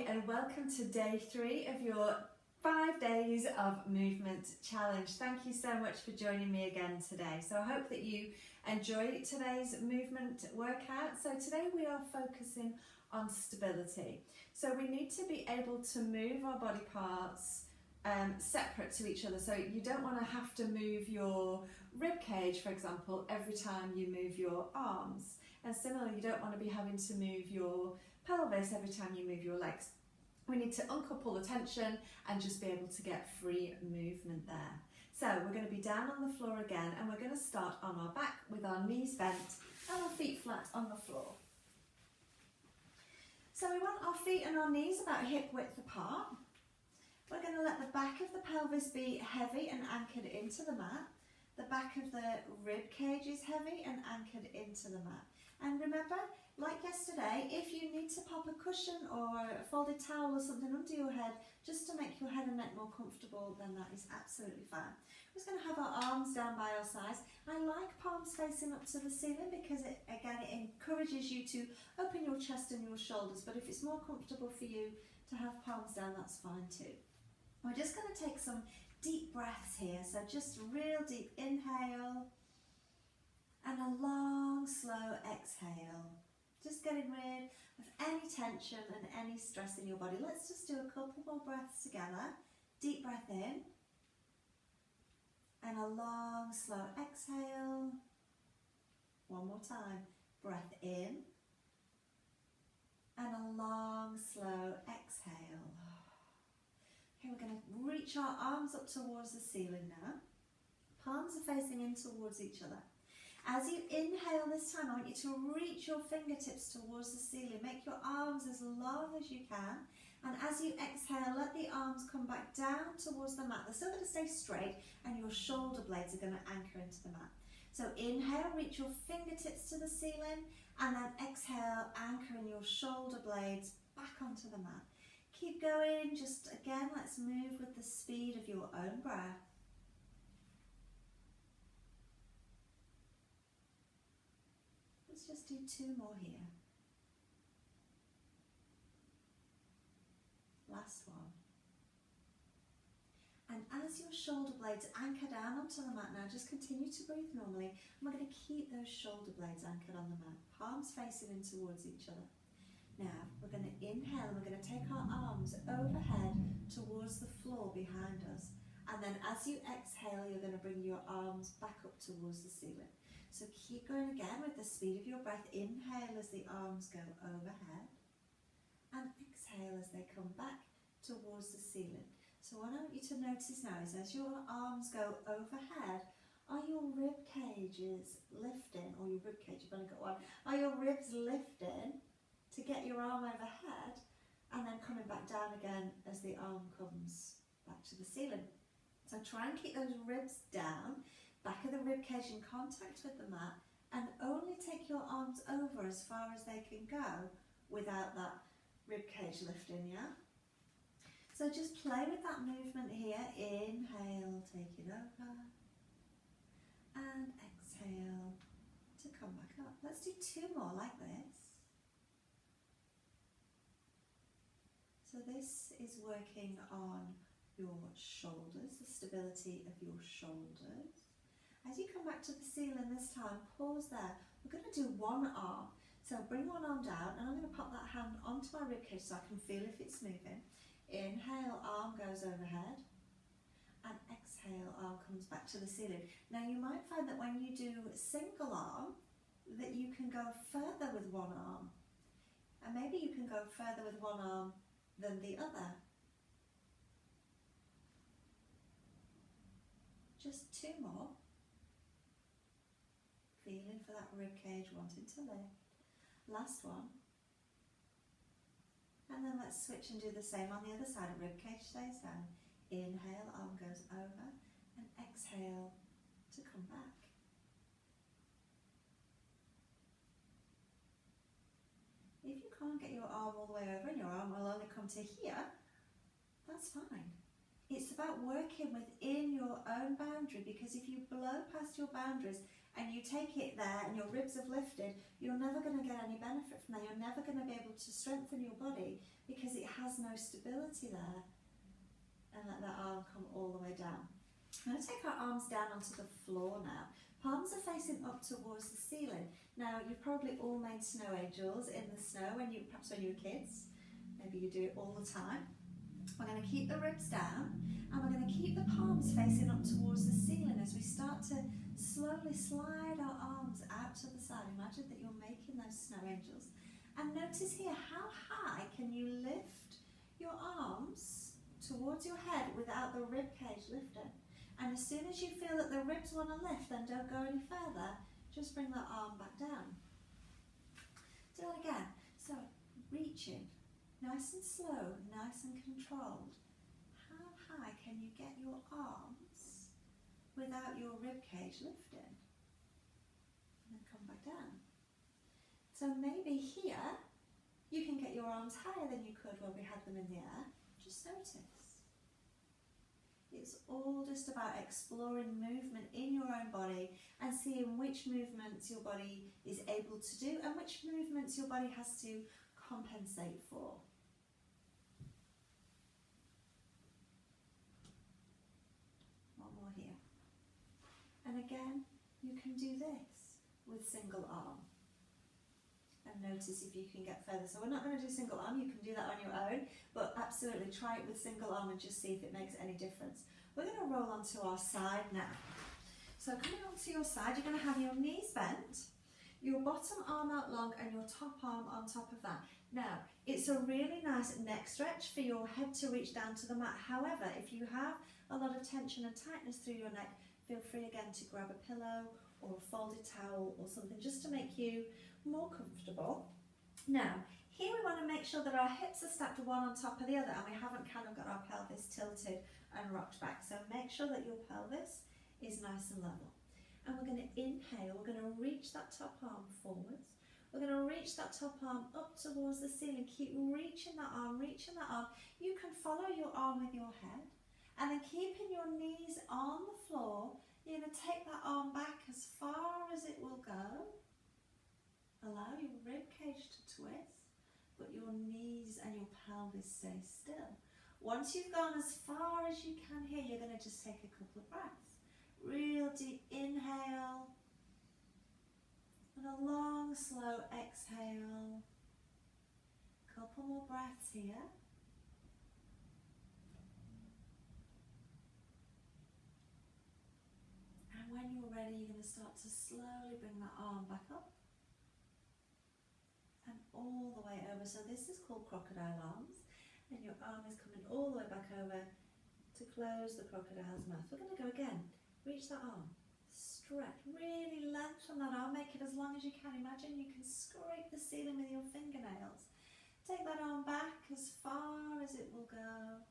and welcome to day 3 of your 5 days of movement challenge. Thank you so much for joining me again today. So I hope that you enjoy today's movement workout. So today we are focusing on stability. So we need to be able to move our body parts separate to each other. So you don't want to have to move your rib cage, for example, every time you move your arms. And similarly, you don't want to be having to move your pelvis every time you move your legs. We need to uncouple the tension and just be able to get free movement there. So we're going to be down on the floor again, and we're going to start on our back with our knees bent and our feet flat on the floor. So we want our feet and our knees about hip width apart. We're going to let the back of the pelvis be heavy and anchored into the mat. The back of the rib cage is heavy and anchored into the mat. And remember, like yesterday, if you need to pop a cushion or a folded towel or something under your head just to make your head and neck more comfortable, then that is absolutely fine. We're just going to have our arms down by our sides. I like palms facing up to the ceiling because it encourages you to open your chest and your shoulders, but if it's more comfortable for you to have palms down, that's fine too. We're just going to take some deep breaths here, so just real deep inhale and a long slow exhale, just getting rid of any tension and any stress in your body. Let's just do a couple more breaths together. Deep breath in and a long slow exhale. One more time, breath in and a long slow exhale. Okay, we're going to reach our arms up towards the ceiling now. Palms are facing in towards each other. As you inhale this time, I want you to reach your fingertips towards the ceiling. Make your arms as long as you can. And as you exhale, let the arms come back down towards the mat. They're still going to stay straight, and your shoulder blades are going to anchor into the mat. So inhale, reach your fingertips to the ceiling, and then exhale, anchoring your shoulder blades back onto the mat. Keep going, just again, let's move with the speed of your own breath. Let's just do 2 more here. Last one. And as your shoulder blades anchor down onto the mat now, just continue to breathe normally. And we're going to keep those shoulder blades anchored on the mat, palms facing in towards each other. Now, we're going to inhale and we're going to take our arms overhead towards the floor behind us. And then as you exhale, you're going to bring your arms back up towards the ceiling. So keep going again with the speed of your breath. Inhale as the arms go overhead. And exhale as they come back towards the ceiling. So what I want you to notice now is as your arms go overhead, are your rib cages lifting, or your rib cage, you've only got one, are your ribs lifting to get your arm overhead and then coming back down again as the arm comes back to the ceiling? So try and keep those ribs down, back of the rib cage in contact with the mat, and only take your arms over as far as they can go without that rib cage lifting, yeah? So just play with that movement here. Inhale, take it over, and exhale to come back up. Let's do 2 more like this. So this is working on your shoulders, the stability of your shoulders. As you come back to the ceiling this time, pause there. We're going to do one arm. So bring one arm down, and I'm going to pop that hand onto my ribcage so I can feel if it's moving. Inhale, arm goes overhead, and exhale, arm comes back to the ceiling. Now you might find that when you do single arm, that you can go further with one arm. And maybe you can go further with one arm than the other. Just 2 more. Feeling for that rib cage, wanting to lift. Last one. And then let's switch and do the same on the other side. Rib cage stays down. Inhale, arm goes over, and exhale to come back. If you can't get your arm all the way over and your arm will only come to here, that's fine. It's about working within your own boundary, because if you blow past your boundaries and you take it there and your ribs have lifted, you're never going to get any benefit from that. You're never going to be able to strengthen your body because it has no stability there. And let that arm come all the way down. I'm going to take our arms down onto the floor now. Palms are facing up towards the ceiling. Now, you've probably all made snow angels in the snow, perhaps when you were kids. Maybe you do it all the time. We're going to keep the ribs down, and we're going to keep the palms facing up towards the ceiling as we start to slowly slide our arms out to the side. Imagine that you're making those snow angels. And notice here, how high can you lift your arms towards your head without the rib cage lifting? And as soon as you feel that the ribs want to lift, then don't go any further. Just bring that arm back down. Do it again. So, reaching. Nice and slow, nice and controlled. How high can you get your arms without your rib cage lifting? And then come back down. So maybe here, you can get your arms higher than you could when we had them in the air. Just notice. It's all just about exploring movement in your own body and seeing which movements your body is able to do and which movements your body has to compensate for. Here. And again, you can do this with single arm. And notice if you can get further. So we're not going to do single arm, you can do that on your own, but absolutely try it with single arm and just see if it makes any difference. We're going to roll onto our side now. So coming onto your side, you're going to have your knees bent, your bottom arm out long and your top arm on top of that. Now, it's a really nice neck stretch for your head to reach down to the mat. However, if you have a lot of tension and tightness through your neck, feel free again to grab a pillow or a folded towel or something just to make you more comfortable. Now, here we want to make sure that our hips are stacked one on top of the other and we haven't kind of got our pelvis tilted and rocked back. So make sure that your pelvis is nice and level. And we're going to inhale, we're going to reach that top arm forwards. We're going to reach that top arm up towards the ceiling. Keep reaching that arm, reaching that arm. You can follow your arm with your head. And then keeping your knees on the floor, you're going to take that arm back as far as it will go. Allow your rib cage to twist, but your knees and your pelvis stay still. Once you've gone as far as you can here, you're going to just take a couple of breaths. Real deep inhale. And a long, slow exhale. Couple more breaths here. And when you're ready, you're going to start to slowly bring that arm back up. And all the way over. So this is called crocodile arms. And your arm is coming all the way back over to close the crocodile's mouth. We're going to go again. Reach that arm. Stretch. Really lengthen that arm. Make it as long as you can. Imagine you can scrape the ceiling with your fingernails. Take that arm back as far as it will go.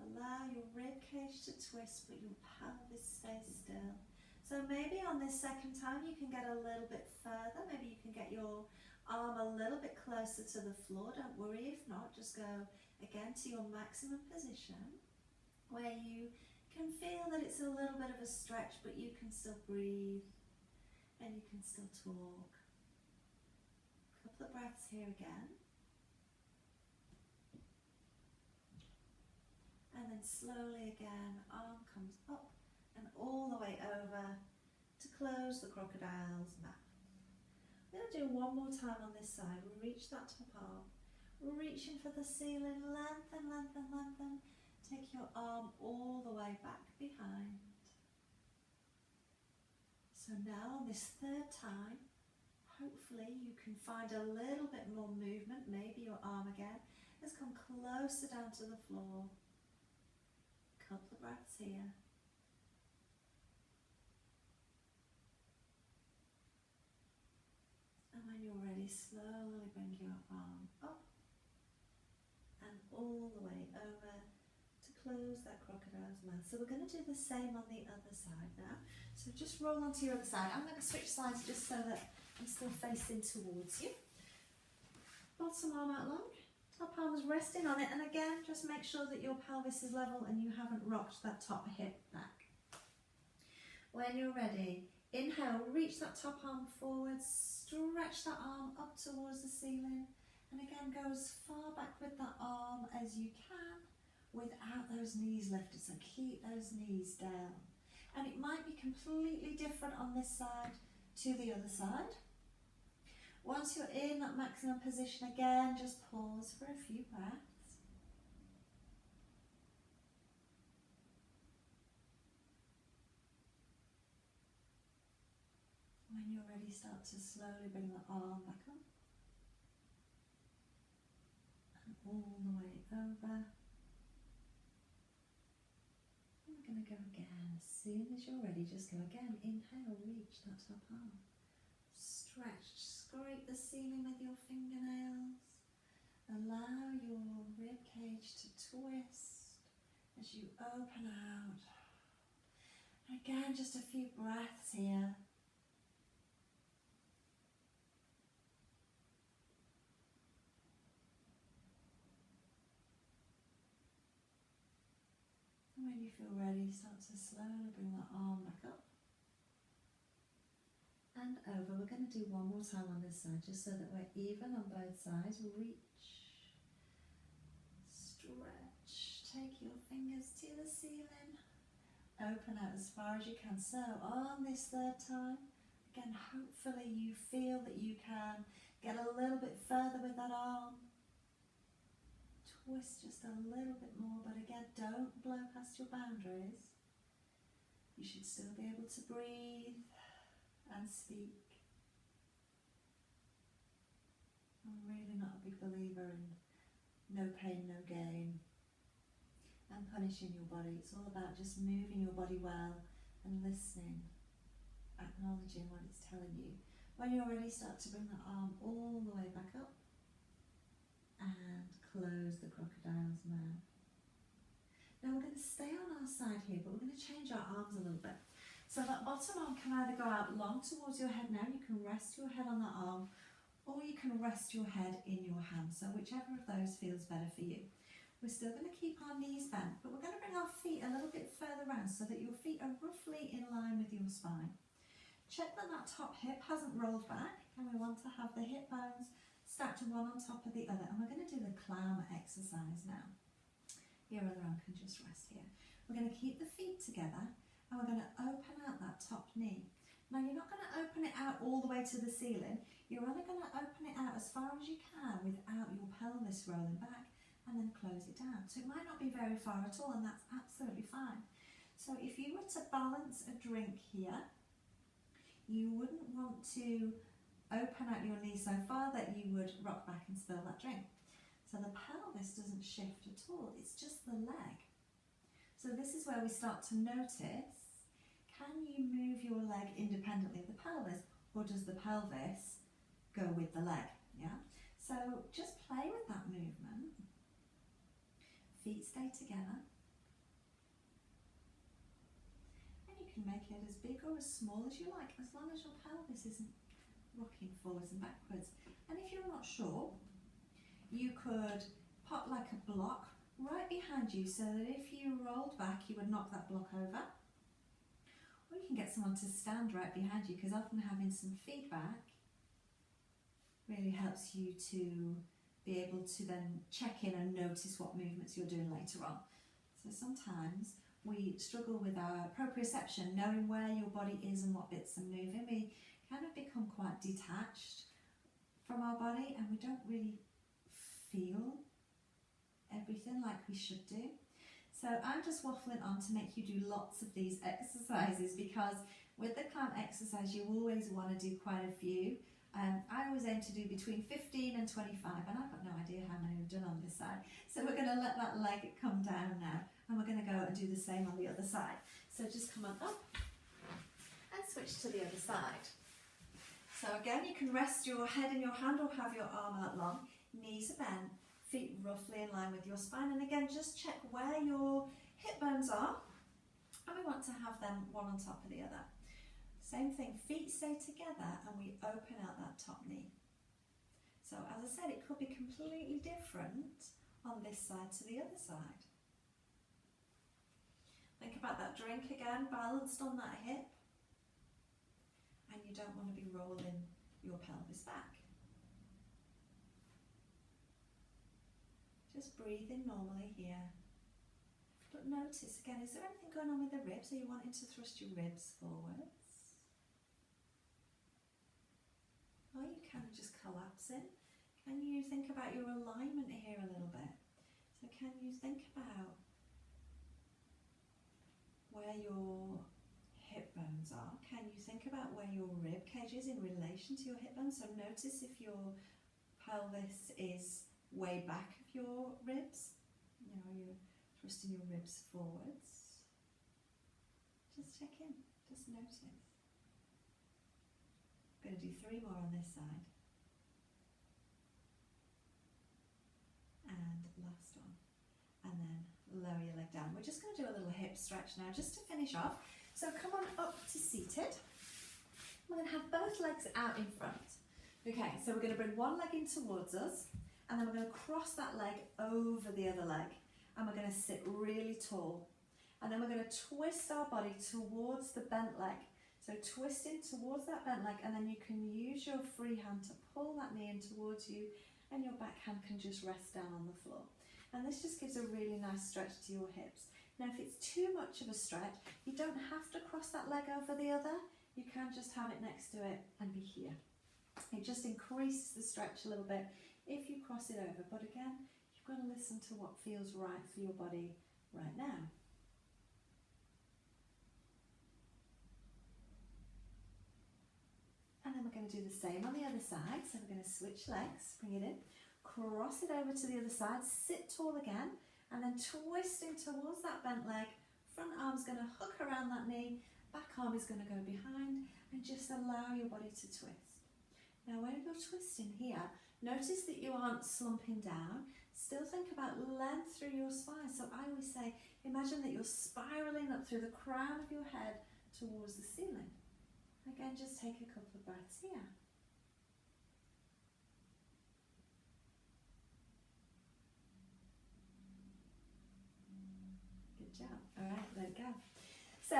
Allow your rib cage to twist, but your pelvis stays still. So maybe on this second time you can get a little bit further. Maybe you can get your arm a little bit closer to the floor. Don't worry if not. Just go again to your maximum position where you can feel that it's a little bit of a stretch, but you can still breathe and you can still talk. A couple of breaths here again. And then slowly again, arm comes up and all the way over to close the crocodile's mouth. We're going to do one more time on this side. We reach that top arm, reaching for the ceiling, lengthen, lengthen, lengthen. Take your arm all the way back behind. So now on this third time, hopefully you can find a little bit more movement. Maybe your arm again has come closer down to the floor. Couple of breaths here. And when you're ready, slowly bring your arm up and all the way over to close that crocodile's mouth. So we're going to do the same on the other side now. So just roll onto your other side. I'm going to switch sides just so that I'm still facing towards you. Bottom arm out long, top arm as resting on it, and again, just make sure that your pelvis is level and you haven't rocked that top hip back. When you're ready, inhale, reach that top arm forward, stretch that arm up towards the ceiling, and again, go as far back with that arm as you can without those knees lifted, so keep those knees down. And it might be completely different on this side to the other side. Once you're in that maximum position again, just pause for a few breaths. When you're ready, start to slowly bring the arm back up. And all the way over. And we're going to go again. As soon as you're ready, just go again. Inhale, reach that top arm. Stretch, scrape the ceiling with your fingernails. Allow your rib cage to twist as you open out. Again, just a few breaths here. And when you feel ready, start to slowly bring the arm back up. And over. We're going to do one more time on this side, just so that we're even on both sides. Reach, stretch, take your fingers to the ceiling, open out as far as you can. So on this third time, again, hopefully you feel that you can get a little bit further with that arm. Twist just a little bit more, but again, don't blow past your boundaries. You should still be able to breathe and speak. I'm really not a big believer in no pain, no gain and punishing your body. It's all about just moving your body well and listening, acknowledging what it's telling you. When you're ready, start to bring the arm all the way back up and close the crocodile's mouth. Now we're going to stay on our side here, but we're going to change our arms a little bit. So that bottom arm can either go out long towards your head now, you can rest your head on that arm, or you can rest your head in your hand. So whichever of those feels better for you. We're still going to keep our knees bent, but we're going to bring our feet a little bit further round so that your feet are roughly in line with your spine. Check that that top hip hasn't rolled back, and we want to have the hip bones stacked one on top of the other. And we're going to do the clown exercise now. Your other arm can just rest here. We're going to keep the feet together, and we're going to open out that top knee. Now you're not going to open it out all the way to the ceiling, you're only going to open it out as far as you can without your pelvis rolling back, and then close it down. So it might not be very far at all, and that's absolutely fine. So if you were to balance a drink here, you wouldn't want to open out your knee so far that you would rock back and spill that drink. So the pelvis doesn't shift at all, it's just the leg. So this is where we start to notice, can you move your leg independently of the pelvis, or does the pelvis go with the leg? Yeah. So just play with that movement. Feet stay together. And you can make it as big or as small as you like, as long as your pelvis isn't rocking forwards and backwards. And if you're not sure, you could pop like a block right behind you so that if you rolled back, you would knock that block over. Or you can get someone to stand right behind you, because often having some feedback really helps you to be able to then check in and notice what movements you're doing later on. So sometimes we struggle with our proprioception, knowing where your body is and what bits are moving. We kind of become quite detached from our body, and we don't really feel everything like we should do. So I'm just waffling on to make you do lots of these exercises, because with the clown exercise you always want to do quite a few. I always aim to do between 15 and 25, and I've got no idea how many we've done on this side. So we're going to let that leg come down now, and we're going to go and do the same on the other side. So just come on up and switch to the other side. So again, you can rest your head in your hand or have your arm out long, knees are bent, feet roughly in line with your spine, and again just check where your hip bones are, and we want to have them one on top of the other. Same thing, feet stay together and we open out that top knee. So as I said, it could be completely different on this side to the other side. Think about that drink again, balanced on that hip. And you don't want to be rolling your pelvis back. Just breathing normally here. But notice again, is there anything going on with the ribs? Are you wanting to thrust your ribs forwards? Or are you kind of just collapsing? Can you think about your alignment here a little bit? So can you think about where your hip bones are? Can you think about where your rib cage is in relation to your hip bones? So notice if your pelvis is way back of your ribs. You know, you're thrusting your ribs forwards. Just check in, just notice. I'm going to do 3 more on this side. And last one. And then lower your leg down. We're just going to do a little hip stretch now just to finish off. So come on up to seated. We're going to have both legs out in front. Okay, so we're going to bring one leg in towards us, and then we're going to cross that leg over the other leg, and we're going to sit really tall. And then we're going to twist our body towards the bent leg. So twisting towards that bent leg, and then you can use your free hand to pull that knee in towards you, and your back hand can just rest down on the floor. And this just gives a really nice stretch to your hips. Now if it's too much of a stretch, you don't have to cross that leg over the other. You can just have it next to it and be here. It just increases the stretch a little bit if you cross it over. But again, you've got to listen to what feels right for your body right now. And then we're going to do the same on the other side. So we're going to switch legs, bring it in, cross it over to the other side, sit tall again, and then twisting towards that bent leg. Front arm's going to hook around that knee, back arm is going to go behind, and just allow your body to twist. Now when you're twisting here, notice that you aren't slumping down. Still think about length through your spine. So I always say, imagine that you're spiraling up through the crown of your head towards the ceiling. Again, just take a couple of breaths here. Good job. All right, let it go. So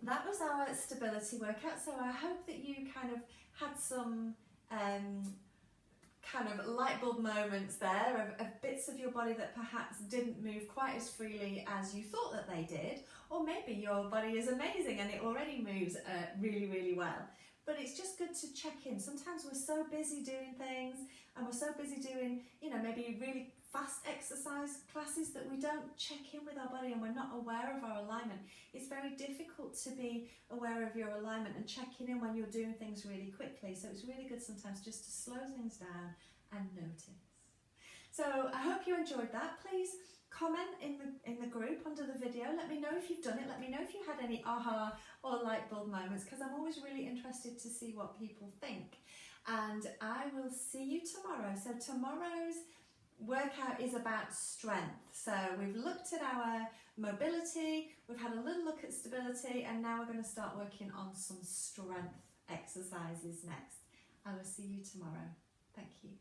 that was our stability workout. So I hope that you kind of had some kind of light bulb moments there of bits of your body that perhaps didn't move quite as freely as you thought that they did, or maybe your body is amazing and it already moves really, really well. But it's just good to check in. Sometimes we're so busy doing things, and we're so busy doing, you know, maybe really fast exercise classes that we don't check in with our body, and we're not aware of our alignment. It's very difficult to be aware of your alignment and checking in when you're doing things really quickly. So it's really good sometimes just to slow things down and notice. So I hope you enjoyed that. Please comment in the group under the video. Let me know if you've done it. Let me know if you had any aha or light bulb moments, because I'm always really interested to see what people think. And I will see you tomorrow. So tomorrow's workout is about strength. So we've looked at our mobility, we've had a little look at stability, and now we're going to start working on some strength exercises next. I will see you tomorrow. Thank you.